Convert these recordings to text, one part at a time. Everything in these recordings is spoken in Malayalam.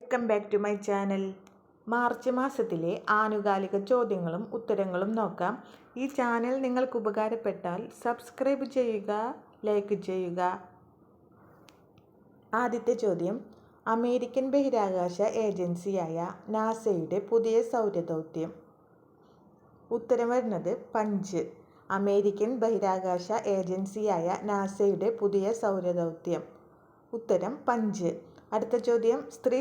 Welcome back to my channel. March മാസത്തിലെ ആനുകാലിക ചോദ്യങ്ങളും ഉത്തരങ്ങളും നോക്കാം. ഈ ചാനൽ നിങ്ങൾക്ക് ഉപകാരപ്പെട്ടാൽ സബ്സ്ക്രൈബ് ചെയ്യുക, ലൈക്ക് ചെയ്യുക. ആദ്യത്തെ ചോദ്യം, അമേരിക്കൻ ബഹിരാകാശ ഏജൻസിയായ നാസയുടെ പുതിയ സൗരദൗത്യം. ഉത്തരം വരുന്നത് പഞ്ച്. അമേരിക്കൻ ബഹിരാകാശ ഏജൻസിയായ നാസയുടെ പുതിയ സൗരദൗത്യം. ഉത്തരം പഞ്ച്. അടുത്ത ചോദ്യം, സ്ത്രീ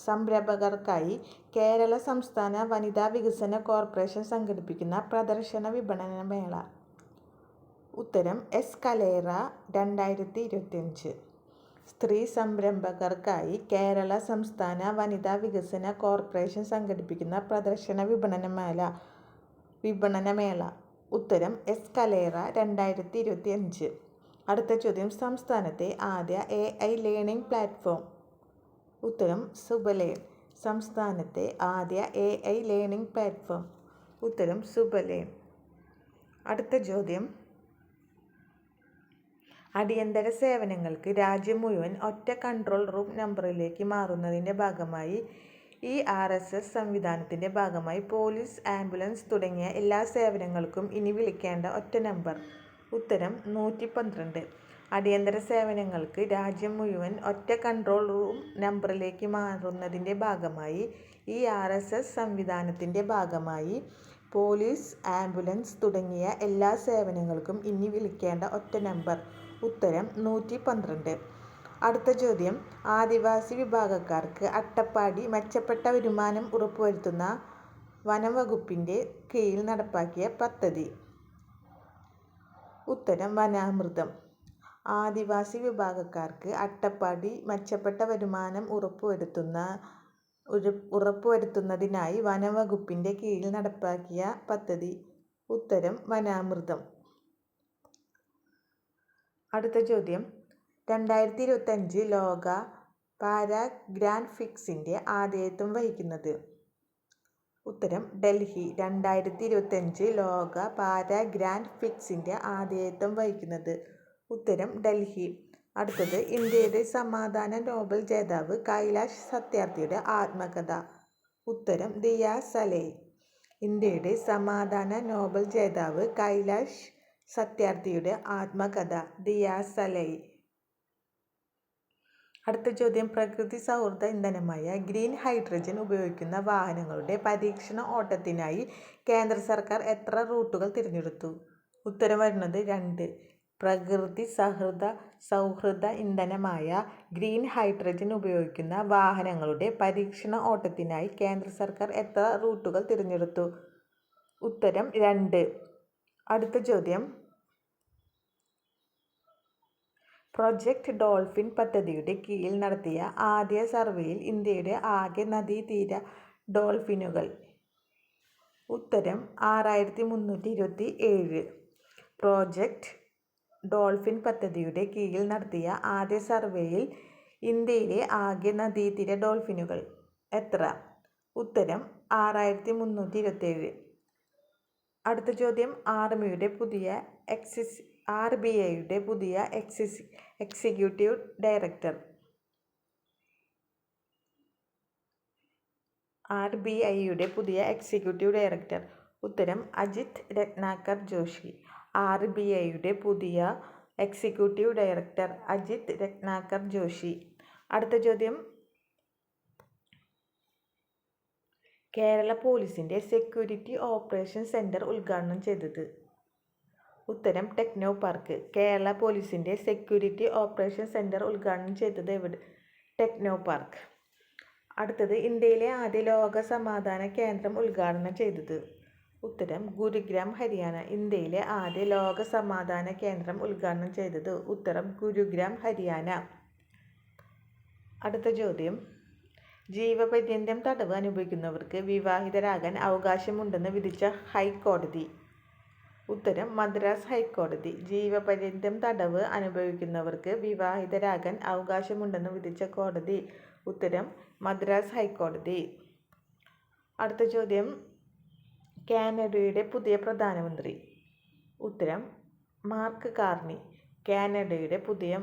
സംരംഭകർക്കായി കേരള സംസ്ഥാന വനിതാ വികസന കോർപ്പറേഷൻ സംഘടിപ്പിക്കുന്ന പ്രദർശന വിപണന മേള. ഉത്തരം എസ്കലേറ 2025. സ്ത്രീ സംരംഭകർക്കായി കേരള സംസ്ഥാന വനിതാ വികസന കോർപ്പറേഷൻ സംഘടിപ്പിക്കുന്ന പ്രദർശന വിപണന മേള. ഉത്തരം എസ്കലേറ 2025. അടുത്ത ചോദ്യം, സംസ്ഥാനത്തെ ആദ്യ AI ലേണിംഗ് പ്ലാറ്റ്ഫോം. ഉത്തരം സുബലേൺ. സംസ്ഥാനത്തെ ആദ്യ AI ലേണിംഗ് പ്ലാറ്റ്ഫോം. ഉത്തരം സുബലേൺ. അടുത്ത ചോദ്യം, അടിയന്തര സേവനങ്ങൾക്ക് രാജ്യം മുഴുവൻ ഒറ്റ കൺട്രോൾ റൂം നമ്പറിലേക്ക് മാറുന്നതിൻ്റെ ഭാഗമായി ERSS സംവിധാനത്തിൻ്റെ ഭാഗമായി പോലീസ്, ആംബുലൻസ് തുടങ്ങിയ എല്ലാ സേവനങ്ങൾക്കും ഇനി വിളിക്കേണ്ട ഒറ്റ നമ്പർ. ഉത്തരം 112. അടിയന്തര സേവനങ്ങൾക്ക് രാജ്യം മുഴുവൻ ഒറ്റ കൺട്രോൾ റൂം നമ്പറിലേക്ക് മാറുന്നതിൻ്റെ ഭാഗമായി ERSS സംവിധാനത്തിൻ്റെ ഭാഗമായി പോലീസ്, ആംബുലൻസ് തുടങ്ങിയ എല്ലാ സേവനങ്ങൾക്കും ഇനി വിളിക്കേണ്ട ഒറ്റ നമ്പർ. ഉത്തരം 112. അടുത്ത ചോദ്യം, ആദിവാസി വിഭാഗക്കാർക്ക് അട്ടപ്പാടി മെച്ചപ്പെട്ട വരുമാനം ഉറപ്പുവരുത്തുന്ന വനം വകുപ്പിൻ്റെ കീഴിൽ നടപ്പാക്കിയ പദ്ധതി. ഉത്തരം വനാമൃതം. ആദിവാസി വിഭാഗക്കാർക്ക് അട്ടപ്പാടി മെച്ചപ്പെട്ട വരുമാനം ഉറപ്പുവരുത്തുന്നതിനായി വനംവകുപ്പിൻ്റെ കീഴിൽ നടപ്പാക്കിയ പദ്ധതി. ഉത്തരം വനാമൃതം. അടുത്ത ചോദ്യം, 2025 ലോക പാരാ ഗ്രാൻഡ് ഫിക്സിൻ്റെ ആതിഥേയത്വം വഹിക്കുന്നത്. ഉത്തരം ഡൽഹി. 2025 ലോക പാരാ ഗ്രാൻഡ് ഫിക്സിൻ്റെ ആതിഥേയത്വം വഹിക്കുന്നത്. ഉത്തരം ഡൽഹി. അടുത്തത്, ഇന്ത്യയുടെ സമാധാന നോബൽ ജേതാവ് കൈലാഷ് സത്യാർത്ഥിയുടെ ആത്മകഥ. ഉത്തരം ദിയ സലൈ. ഇന്ത്യയുടെ സമാധാന നോബൽ ജേതാവ് കൈലാഷ് സത്യാർത്ഥിയുടെ ആത്മകഥ ദിയ സലൈ. അടുത്ത ചോദ്യം, പ്രകൃതി സൗഹൃദ ഇന്ധനമായ ഗ്രീൻ ഹൈഡ്രജൻ ഉപയോഗിക്കുന്ന വാഹനങ്ങളുടെ പരീക്ഷണ ഓട്ടത്തിനായി കേന്ദ്ര സർക്കാർ എത്ര റൂട്ടുകൾ തിരഞ്ഞെടുത്തു? ഉത്തരം വരുന്നത് 2. പ്രകൃതി സൗഹൃദ ഇന്ധനമായ ഗ്രീൻ ഹൈഡ്രജൻ ഉപയോഗിക്കുന്ന വാഹനങ്ങളുടെ പരീക്ഷണ ഓട്ടത്തിനായി കേന്ദ്ര സർക്കാർ എത്ര റൂട്ടുകൾ തിരഞ്ഞെടുത്തു? ഉത്തരം 2. അടുത്ത ചോദ്യം, പ്രൊജക്റ്റ് ഡോൾഫിൻ പദ്ധതിയുടെ കീഴിൽ നടത്തിയ ആദ്യ സർവേയിൽ ഇന്ത്യയുടെ ആകെ നദീതീര ഡോൾഫിനുകൾ. ഉത്തരം 6327. പ്രോജക്റ്റ് ഡോൾഫിൻ പദ്ധതിയുടെ കീഴിൽ നടത്തിയ ആദ്യ സർവേയിൽ ഇന്ത്യയിലെ ആകെ നദീതീര ഡോൾഫിനുകൾ എത്ര? ഉത്തരം 6327. അടുത്ത ചോദ്യം, RBIയുടെ പുതിയ എക്സിക്യൂട്ടീവ് ഡയറക്ടർ. RBIയുടെ പുതിയ എക്സിക്യൂട്ടീവ് ഡയറക്ടർ. ഉത്തരം അജിത് രത്നാകർ ജോഷി. RBIയുടെ പുതിയ എക്സിക്യൂട്ടീവ് ഡയറക്ടർ അജിത് രത്നാകർ ജോഷി. അടുത്ത ചോദ്യം, കേരള പോലീസിൻ്റെ സെക്യൂരിറ്റി ഓപ്പറേഷൻ സെൻറ്റർ ഉദ്ഘാടനം ചെയ്തത്. ഉത്തരം ടെക്നോ പാർക്ക്. കേരള പോലീസിൻ്റെ സെക്യൂരിറ്റി ഓപ്പറേഷൻ സെൻറ്റർ ഉദ്ഘാടനം ചെയ്തത് എവിടെ? Techno park. അടുത്തത്, ഇന്ത്യയിലെ ആദ്യ ലോക സമാധാന കേന്ദ്രം ഉദ്ഘാടനം ചെയ്തത്. ഉത്തരം ഗുരുഗ്രാം, ഹരിയാന. ഇന്ത്യയിലെ ആദ്യ ലോക സമാധാന കേന്ദ്രം ഉദ്ഘാടനം ചെയ്തത്. ഉത്തരം ഗുരുഗ്രാം, ഹരിയാന. അടുത്ത ചോദ്യം, ജീവപര്യന്തം തടവ് അനുഭവിക്കുന്നവർക്ക് വിവാഹിതരാകാൻ അവകാശമുണ്ടെന്ന് വിധിച്ച ഹൈക്കോടതി. ഉത്തരം മദ്രാസ് ഹൈക്കോടതി. ജീവപര്യന്തം തടവ് അനുഭവിക്കുന്നവർക്ക് വിവാഹിതരാകാൻ അവകാശമുണ്ടെന്ന് വിധിച്ച കോടതി. ഉത്തരം മദ്രാസ് ഹൈക്കോടതി. അടുത്ത ചോദ്യം, കാനഡയുടെ പുതിയ പ്രധാനമന്ത്രി. ഉത്തരം മാർക്ക് കാർണി. കാനഡയുടെ പുതിയ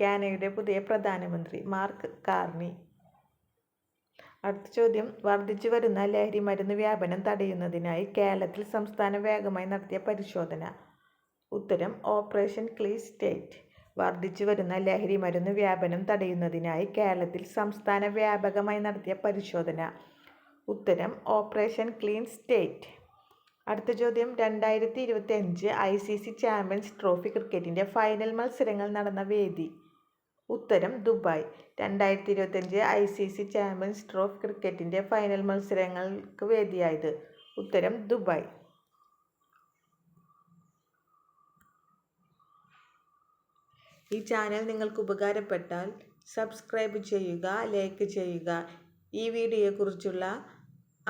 കാനഡയുടെ പുതിയ പ്രധാനമന്ത്രി മാർക്ക് കാർണി. അടുത്ത ചോദ്യം, വർദ്ധിച്ചു വരുന്ന ലഹരിമരുന്ന് വ്യാപനം തടയുന്നതിനായി കേരളത്തിൽ സംസ്ഥാനം വേഗമായി നടത്തിയ പരിശോധന. ഉത്തരം ഓപ്പറേഷൻ ക്ലീൻ സ്റ്റേറ്റ്. വർദ്ധിച്ചു വരുന്ന ലഹരിമരുന്ന് വ്യാപനം തടയുന്നതിനായി കേരളത്തിൽ സംസ്ഥാന വ്യാപകമായി നടത്തിയ പരിശോധന. ഉത്തരം ഓപ്പറേഷൻ ക്ലീൻ സ്റ്റേറ്റ്. അടുത്ത ചോദ്യം, 2025 ICC ചാമ്പ്യൻസ് ട്രോഫി ക്രിക്കറ്റിൻ്റെ ഫൈനൽ മത്സരങ്ങൾ നടന്ന വേദി. ഉത്തരം ദുബായ്. 2025 ICC ചാമ്പ്യൻസ് ട്രോഫി ക്രിക്കറ്റിൻ്റെ ഫൈനൽ മത്സരങ്ങൾക്ക് വേദിയായത്. ഉത്തരം ദുബായ്. ഈ ചാനൽ നിങ്ങൾക്ക് ഉപകാരപ്പെട്ടാൽ സബ്സ്ക്രൈബ് ചെയ്യുക, ലൈക്ക് ചെയ്യുക. ഈ വീഡിയോയെക്കുറിച്ചുള്ള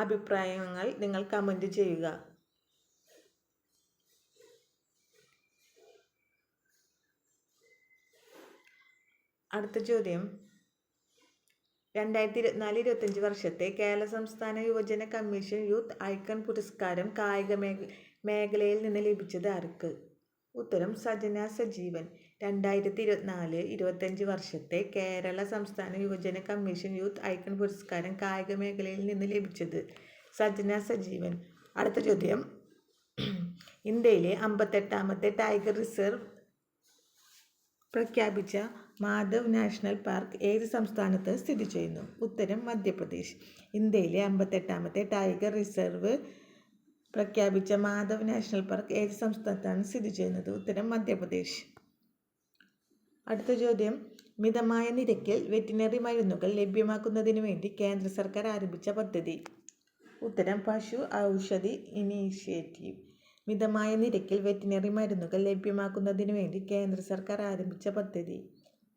അഭിപ്രായങ്ങൾ നിങ്ങൾ കമൻറ്റ് ചെയ്യുക. അടുത്ത ചോദ്യം, 2024-25 വർഷത്തെ കേരള സംസ്ഥാന യുവജന കമ്മീഷൻ യൂത്ത് ഐക്കൺ പുരസ്കാരം കായിക മേഖലയിൽ നിന്ന് ലഭിച്ചത് ആർക്ക്? ഉത്തരം സജന സജീവൻ. 2024-25 വർഷത്തെ കേരള സംസ്ഥാന യുവജന കമ്മീഷൻ യൂത്ത് ഐക്കൺ പുരസ്കാരം കായിക മേഖലയിൽ നിന്ന് ലഭിച്ചത് സജന സജീവൻ. അടുത്ത ചോദ്യം, ഇന്ത്യയിലെ 58ാമത്തെ ടൈഗർ റിസർവ് പ്രഖ്യാപിച്ച മാധവ് നാഷണൽ പാർക്ക് ഏത് സംസ്ഥാനത്ത് സ്ഥിതി ചെയ്യുന്നു? ഉത്തരം മധ്യപ്രദേശ്. ഇന്ത്യയിലെ 58ാമത്തെ ടൈഗർ റിസർവ് പ്രഖ്യാപിച്ച മാധവ് നാഷണൽ പാർക്ക് ഏത് സംസ്ഥാനത്താണ് സ്ഥിതി ചെയ്യുന്നത്? ഉത്തരം മധ്യപ്രദേശ്. അടുത്ത ചോദ്യം, മിതമായ നിരക്കിൽ വെറ്റിനറി മരുന്നുകൾ ലഭ്യമാക്കുന്നതിന് വേണ്ടി കേന്ദ്ര സർക്കാർ ആരംഭിച്ച പദ്ധതി. ഉത്തരം പശു ഔഷധി ഇനീഷ്യേറ്റീവ്. മിതമായ നിരക്കിൽ വെറ്റിനറി മരുന്നുകൾ ലഭ്യമാക്കുന്നതിന് വേണ്ടി കേന്ദ്ര സർക്കാർ ആരംഭിച്ച പദ്ധതി.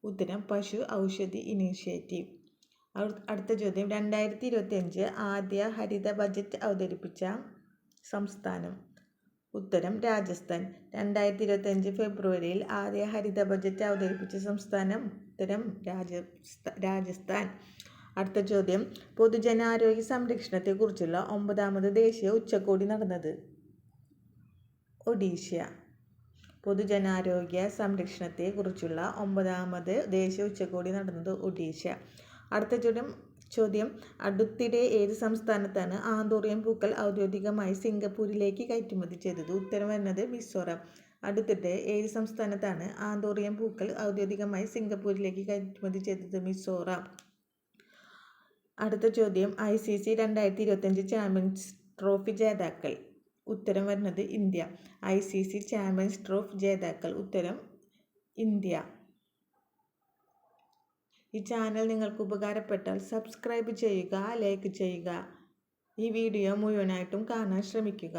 ഉത്തരം പശു ഔഷധി ഇനീഷ്യേറ്റീവ്. അടുത്ത ചോദ്യം, 2025 ആദ്യ ഹരിത ബജറ്റ് അവതരിപ്പിച്ച സംസ്ഥാനം. ഉത്തരം രാജസ്ഥാൻ. 2025 ഫെബ്രുവരിയിൽ ആദ്യ ഹരിത ബജറ്റ് അവതരിപ്പിച്ച സംസ്ഥാനം. ഉത്തരം രാജസ്ഥാൻ. അടുത്ത ചോദ്യം, പൊതുജനാരോഗ്യ സംരക്ഷണത്തെക്കുറിച്ചുള്ള 9ാമത് ദേശീയ ഉച്ചകോടി നടന്നത്? ഒഡീഷ. പൊതുജനാരോഗ്യ സംരക്ഷണത്തെക്കുറിച്ചുള്ള 9ാമത് ദേശീയ ഉച്ചകോടി നടന്നത് ഒഡീഷ. അടുത്ത ചോദ്യം, അടുത്തിടെ ഏത് സംസ്ഥാനത്താണ് ആന്തൂറിയം പൂക്കൾ ഔദ്യോഗികമായി സിംഗപ്പൂരിലേക്ക് കയറ്റുമതി ചെയ്തത്? ഉത്തരം വരുന്നത് മിസോറാം. അടുത്തിടെ ഏത് സംസ്ഥാനത്താണ് ആന്തൂറിയം പൂക്കൾ ഔദ്യോഗികമായി സിംഗപ്പൂരിലേക്ക് കയറ്റുമതി ചെയ്തത്? മിസോറാം. അടുത്ത ചോദ്യം, ICC 2025 ചാമ്പ്യൻസ് ട്രോഫി ജേതാക്കൾ. ഉത്തരം വരുന്നത് ഇന്ത്യ. ICC ചാമ്പ്യൻസ് ട്രോഫി ജേതാക്കൾ. ഉത്തരം ഇന്ത്യ. ഈ ചാനൽ നിങ്ങൾക്ക് ഉപകാരപ്പെട്ടാൽ സബ്സ്ക്രൈബ് ചെയ്യുക, ലൈക്ക് ചെയ്യുക. ഈ വീഡിയോ മുഴുവനായിട്ടും കാണാൻ ശ്രമിക്കുക.